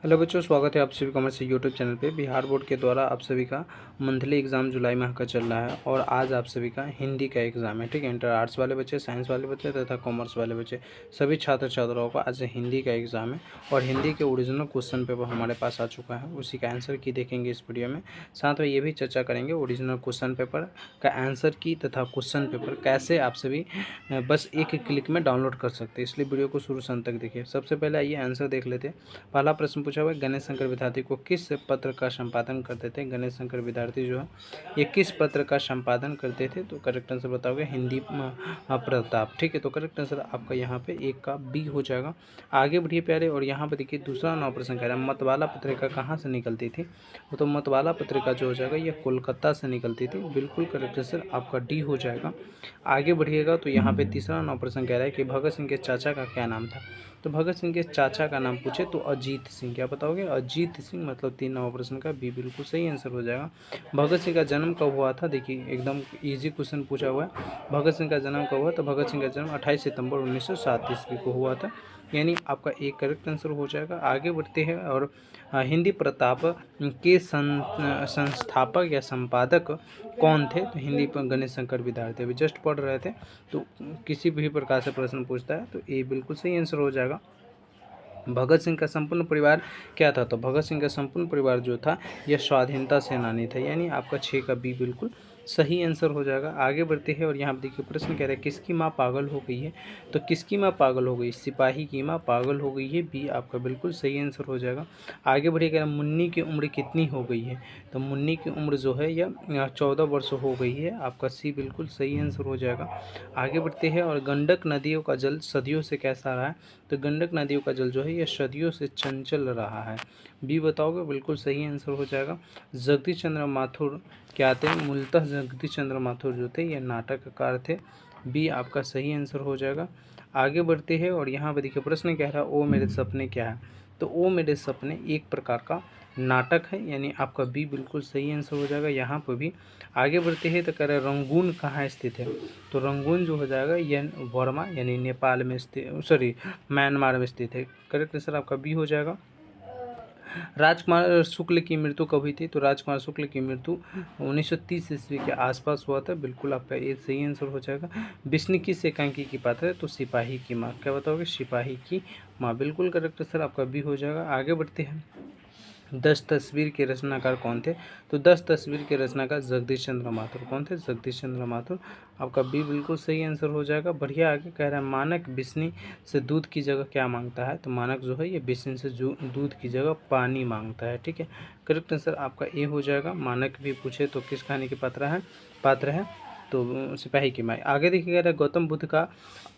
Hello बच्चों, स्वागत है आप सभी का हमारे यूट्यूब चैनल पे। बिहार बोर्ड के द्वारा आप सभी का मंथली एग्ज़ाम जुलाई माह का चल रहा है और आज आप सभी का हिंदी का एग्ज़ाम है। ठीक है, इंटर आर्ट्स वाले बच्चे, साइंस वाले बच्चे तथा कॉमर्स वाले बच्चे, सभी छात्र छात्राओं का आज हिंदी का एग्ज़ाम है और हिंदी के ओरिजिनल क्वेश्चन पेपर हमारे पास आ चुका है। उसी का आंसर की देखेंगे इस वीडियो में। साथ में ये भी चर्चा करेंगे ओरिजिनल क्वेश्चन पेपर का आंसर की तथा क्वेश्चन पेपर कैसे आप सभी बस एक क्लिक में डाउनलोड कर सकते हैं। इसलिए वीडियो को शुरू से अंत तक देखिए। सबसे पहले आइए आंसर देख लेते हैं। पहला प्रश्न पूछा हुआ है, गणेश शंकर विद्यार्थी को किस पत्र का संपादन करते थे। गणेश शंकर विद्यार्थी जो है ये किस पत्र का संपादन करते थे, तो करेक्ट आंसर बताओगे हिंदी प्रताप। ठीक है, तो करेक्ट आंसर आपका यहाँ पे एक का बी हो जाएगा। आगे बढ़िए प्यारे, और यहाँ पे देखिए दूसरा नौ प्रश्न कह रहा है, मतवाला पत्रिका कहाँ से निकलती थी। तो मतवाला पत्रिका जो हो जाएगा ये कोलकाता से निकलती थी। बिल्कुल करेक्ट आंसर आपका डी हो जाएगा। आगे बढ़िएगा तो यहाँ पे तीसरा नौ प्रश्न कह रहा है कि भगत सिंह के चाचा का क्या नाम था। तो भगत सिंह के चाचा का नाम पूछे तो अजीत सिंह। क्या बताओगे, अजीत सिंह, मतलब 3 नंबर प्रश्न का बी बिल्कुल सही आंसर हो जाएगा। भगत सिंह का जन्म कब हुआ था, देखिए एकदम इजी क्वेश्चन पूछा हुआ है। भगत सिंह का जन्म कब हुआ, तो भगत सिंह का जन्म 28 सितंबर 1907 ईस्वी को हुआ था, यानी आपका एक करेक्ट आंसर हो जाएगा। आगे बढ़ते हैं और हिंदी प्रताप के संस्थापक या संपादक कौन थे। तो हिंदी पर गणेश शंकर विद्यार्थी, अभी जस्ट पढ़ रहे थे, तो किसी भी प्रकार से प्रश्न पूछता है तो ये बिल्कुल सही आंसर हो जाएगा। भगत सिंह का संपूर्ण परिवार क्या था, तो भगत सिंह का संपूर्ण परिवार जो था यह स्वाधीनता सेनानी था, यानी आपका 6 का बी बिल्कुल सही आंसर हो जाएगा। आगे बढ़ते हैं और यहाँ पर देखिए प्रश्न कह रहा है, किसकी माँ पागल हो गई है। तो किसकी माँ पागल हो गई, सिपाही की माँ पागल हो गई है, बी आपका बिल्कुल सही आंसर हो जाएगा। आगे बढ़िए कह रहा है, मुन्नी की उम्र कितनी हो गई है। तो मुन्नी की उम्र जो है यह 14 वर्ष हो गई है, आपका सी बिल्कुल सही आंसर हो जाएगा। आगे बढ़ते हैं और गंडक नदियों का जल सदियों से कैसा रहा है। तो गंडक नदियों का जल जो है यह सदियों से चंचल रहा है, बी बताओगे बिल्कुल सही आंसर हो जाएगा। जगदीश चंद्र माथुर क्या थे, मूलतः जगदीश चंद्र माथुर जो थे ये नाटककार थे, बी आपका सही आंसर हो जाएगा। आगे बढ़ते हैं और यहाँ पर देखिए प्रश्न कह रहा है, ओ मेरे सपने क्या है। तो ओ मेरे सपने एक प्रकार का नाटक है, यानी आपका बी बिल्कुल सही आंसर हो जाएगा यहाँ पर भी। आगे बढ़ते हैं तो कह रहे हैं रंगून कहाँ स्थित है। तो रंगून जो हो जाएगा यह वर्मा यानी नेपाल में स्थित, सॉरी म्यांमार में स्थित है। करेक्ट आंसर आपका बी हो जाएगा। राजकुमार शुक्ल की मृत्यु कब हुई थी। तो राजकुमार शुक्ल की मृत्यु 1930 ईस्वी के आसपास हुआ था, बिल्कुल आपका ये सही आंसर हो जाएगा। विष्णु किस एकांकी की पात्र है। तो सिपाही की माँ। क्या बताओगे, सिपाही की माँ, बिल्कुल करेक्ट आंसर आपका बी हो जाएगा। आगे बढ़ते हैं, 10 तस्वीर के रचनाकार कौन थे। तो 10 तस्वीर के रचनाकार जगदीश चंद्र माथुर। कौन थे, जगदीश चंद्र माथुर, आपका बी बिल्कुल सही आंसर हो जाएगा। बढ़िया, आगे कह रहा है मानक बिस्नी से दूध की जगह क्या मांगता है। तो मानक जो है ये बिस्नी से दूध की जगह पानी मांगता है। ठीक है, करेक्ट आंसर आपका ए हो जाएगा। मानक भी पूछे तो किस कहानी के पात्र है, तो सिपाही की माँ। आगे देखिए कह रहा है गौतम बुद्ध का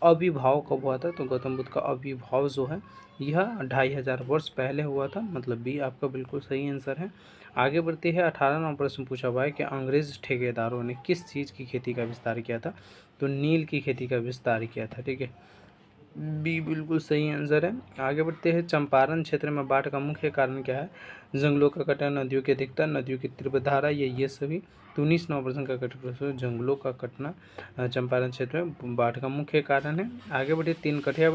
आविर्भाव कब हुआ था। तो गौतम बुद्ध का आविर्भाव जो है यह 2500 वर्ष पहले हुआ था, मतलब बी आपका बिल्कुल सही आंसर है। आगे बढ़ते हैं, 18वां प्रश्न पूछा हुआ है कि अंग्रेज ठेकेदारों ने किस चीज़ की खेती का विस्तार किया था। तो नील की खेती का विस्तार किया था। ठीक है, बी बिल्कुल सही आंसर है। आगे बढ़ते हैं, चंपारण क्षेत्र में बाढ़ का मुख्य कारण क्या है। जंगलों का कटना, नदियों की अधिकता, नदियों की तीव्र धारा, ये सभी। तो 19 नौ का कट प्रश्न, जंगलों का कटना चंपारण क्षेत्र में बाढ़ का मुख्य कारण है। आगे बढ़े, तीन कठिया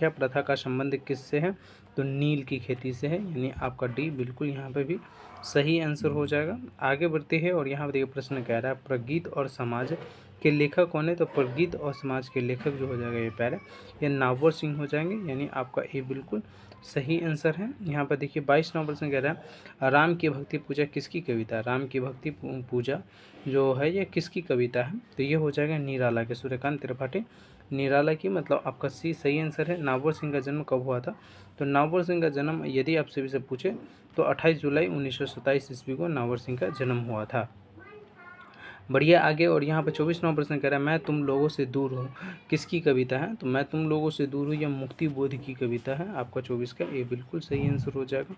प्रथा का संबंध किससे है। तो नील की खेती से है, यानी आपका डी बिल्कुल यहाँ पे भी सही आंसर हो जाएगा। आगे बढ़ते हैं और यहाँ पर देखिए प्रश्न कह रहा है प्रगीत और समाज के लेखक कौन है। तो प्रगीत और समाज के लेखक जो हो जाएगा ये प्यारे, ये नावर सिंह हो जाएंगे, यानी आपका ए बिल्कुल सही आंसर है। यहाँ पर देखिए 22 नंबर प्रश्न कह रहा है राम की भक्ति पूजा किसकी कविता है। राम की भक्ति पूजा जो है ये किसकी कविता है। तो ये हो जाएगा निराला के, सूर्यकांत त्रिपाठी निराला की, मतलब आपका सी सही आंसर है। नावर सिंह का जन्म कब हुआ था। तो नावर सिंह का जन्म यदि आप सभी से पूछे तो 28 जुलाई 1927 ईस्वी को नावर सिंह का जन्म हुआ था। बढ़िया, आगे और यहाँ पे 24वां प्रश्न कह रहा है मैं तुम लोगों से दूर हूँ किसकी कविता है। तो मैं तुम लोगों से दूर हूँ यह मुक्ति बोध की कविता है, आपका 24 का ये बिल्कुल सही आंसर हो जाएगा।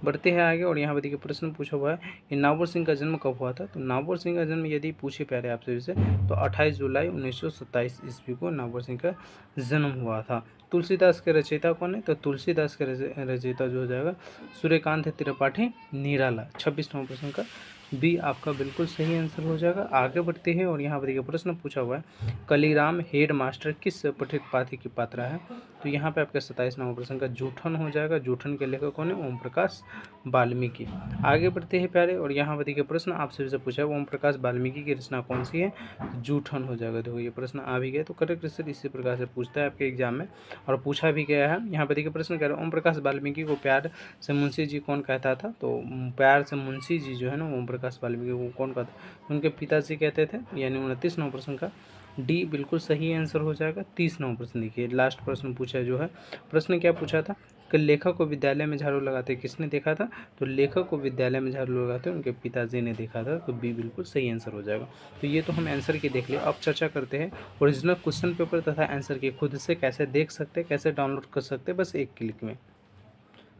बढ़ते हैं आगे और यहाँ पे देखिए प्रश्न पूछा हुआ है कि नावर सिंह का जन्म कब हुआ था। तो नावर सिंह का जन्म यदि पूछे प्यारे आपसे से तो 28 जुलाई 1927 ईस्वी को नावर सिंह का जन्म हुआ था। तुलसीदास के रचयिता कौन है। तो तुलसीदास के रचयिता जो हो जाएगा सूर्यकांत त्रिपाठी निराला। 26वां प्रश्न का बी आपका बिल्कुल सही आंसर हो जाएगा। आगे बढ़ते हैं और यहाँ पर देखिए प्रश्न पूछा हुआ है, कलीराम हेड मास्टर किस पठित पाठ्य की पात्रा है? तो यहाँ पे आपका 27 नंबर प्रश्न का जूठन हो जाएगा। जूठन के लेखक कौन है? ओम प्रकाश वाल्मीकि। आगे बढ़ते हैं प्यारे और यहाँ पर देखिए प्रश्न आपसे से पूछा है, ओम प्रकाश वाल्मीकि की रचना कौन सी है? जूठन हो जाएगा। देखो ये प्रश्न आ भी गया, तो करेक्ट आंसर इसी प्रकार से पूछता है आपके एग्जाम में और पूछा भी गया है। यहाँ पर देखिए प्रश्न कह रहे हैं, ओम प्रकाश वाल्मीकि को प्यार से मुंशी जी कौन कहता था? तो प्यार से मुंशी जी जो है ना ओम प्रकाश वाल्मीकि को कौन कहता? उनके पिताजी कहते थे। यानी 29 नंबर प्रश्न का डी बिल्कुल सही आंसर हो जाएगा। 30 नंबर प्रश्न देखिए, लास्ट प्रश्न पूछा जो है, प्रश्न क्या पूछा था कि लेखक को विद्यालय में झाड़ू लगाते किसने देखा था? तो लेखक को विद्यालय में झाड़ू लगाते उनके पिताजी ने देखा था। तो बी बिल्कुल सही आंसर हो जाएगा। तो ये तो हम आंसर की देख लिए। अब चर्चा करते हैं ओरिजिनल क्वेश्चन पेपर तथा आंसर की खुद से कैसे देख सकते हैं, कैसे डाउनलोड कर सकते हैं बस एक क्लिक में।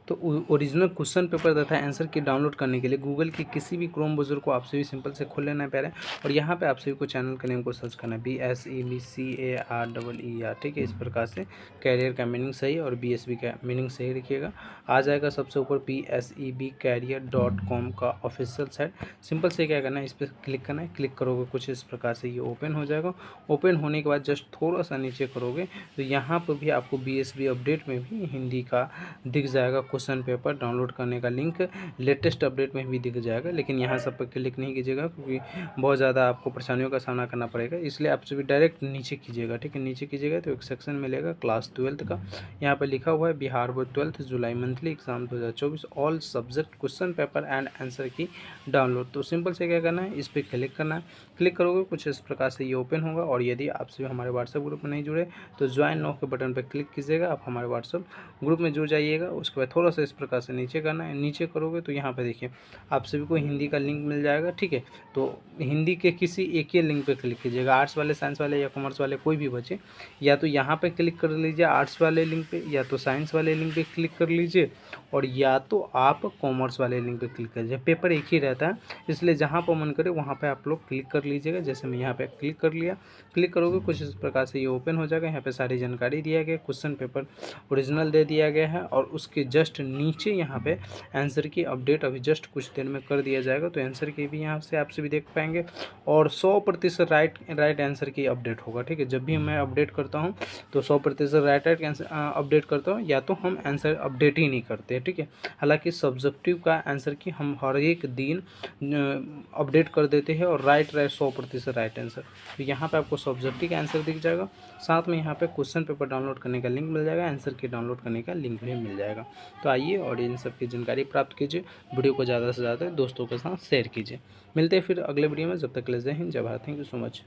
तो ओरिजिनल क्वेश्चन पेपर तथा आंसर की डाउनलोड करने के लिए गूगल के किसी भी क्रोम ब्राउज़र को आप सभी सिंपल से खोल लेना है पहले, और यहाँ पे आप सभी को चैनल के नेम को सर्च करना है BSEBCAREER, ठीक है। इस प्रकार से कैरियर का मीनिंग सही और BSB का मीनिंग सही रखिएगा। आ जाएगा सबसे ऊपर PSEBcareer.com का ऑफिशियल साइट। सिंपल से क्या करना है, इस पर क्लिक करना है। क्लिक करोगे कुछ इस प्रकार से ये ओपन हो जाएगा। ओपन होने के बाद जस्ट थोड़ा सा नीचे करोगे तो यहाँ पर भी आपको BSB अपडेट में भी हिंदी का दिख जाएगा क्वेश्चन पेपर डाउनलोड करने का लिंक। लेटेस्ट अपडेट में भी दिख जाएगा, लेकिन यहाँ सब पर क्लिक नहीं कीजिएगा क्योंकि बहुत ज़्यादा आपको परेशानियों का सामना करना पड़ेगा, इसलिए आप सभी डायरेक्ट नीचे कीजिएगा, ठीक है। नीचे कीजिएगा तो एक सेक्शन मिलेगा क्लास 12 का। यहाँ पर लिखा हुआ है Bihar board 12th July monthly exam 2024 all subject question paper and answer की डाउनलोड। तो सिंपल से क्या करना है, इस पर क्लिक करना है। क्लिक करोगे कुछ इस प्रकार से ये ओपन होगा, और यदि आप सभी हमारे व्हाट्सएप ग्रुप में नहीं जुड़े तो ज्वाइन नाउ के बटन पर क्लिक कीजिएगा, आप हमारे व्हाट्सएप ग्रुप में जुड़ जाइएगा। उसके बाद थोड़ा सा इस प्रकार से नीचे करना है। नीचे करोगे तो यहाँ पे देखिए आप सभी को हिंदी का लिंक मिल जाएगा, ठीक है। तो हिंदी के किसी एक ही लिंक पे क्लिक कीजिएगा, आर्ट्स वाले, साइंस वाले या कॉमर्स वाले कोई भी बचे, या तो यहाँ पे क्लिक कर लीजिए आर्ट्स वाले लिंक पे, या तो साइंस वाले लिंक पे क्लिक कर लीजिए, और या तो आप कॉमर्स वाले लिंक पे क्लिक कर लीजिए। पेपर एक ही रहता है, इसलिए जहाँ पर मन करे वहाँ पर आप लोग क्लिक कर लीजिएगा। जैसे मैं यहाँ पर क्लिक कर लिया, क्लिक करोगे कुछ इस प्रकार से ये ओपन हो जाएगा। यहाँ पे सारी जानकारी दिया गया, क्वेश्चन पेपर ओरिजिनल दे दिया गया है, और उसके जस्ट नीचे यहाँ पे आंसर की अपडेट अभी जस्ट कुछ देर में कर दिया जाएगा। तो आंसर की भी यहाँ से आप सभी देख पाएंगे, और 100% राइट आंसर की अपडेट होगा, ठीक है। जब भी मैं अपडेट करता हूँ तो 100% राइट अपडेट करता हूँ, या तो हम आंसर अपडेट ही नहीं करते, ठीक है। हालांकि सब्जेक्टिव का आंसर की हम हर एक दिन अपडेट कर देते हैं, और राइट 100% राइट आंसर। तो यहाँ पे आपको सब्जेक्टिव का आंसर दिख जाएगा, साथ में यहाँ पे क्वेश्चन पेपर डाउनलोड करने का लिंक मिल जाएगा, आंसर की डाउनलोड करने का लिंक भी मिल जाएगा। तो आइए और इन सब की जानकारी प्राप्त कीजिए। वीडियो को ज़्यादा से ज़्यादा दोस्तों के साथ शेयर कीजिए। मिलते हैं फिर अगले वीडियो में, जब तक के लिए जय हिंद, जय Bharat. Thank you so much.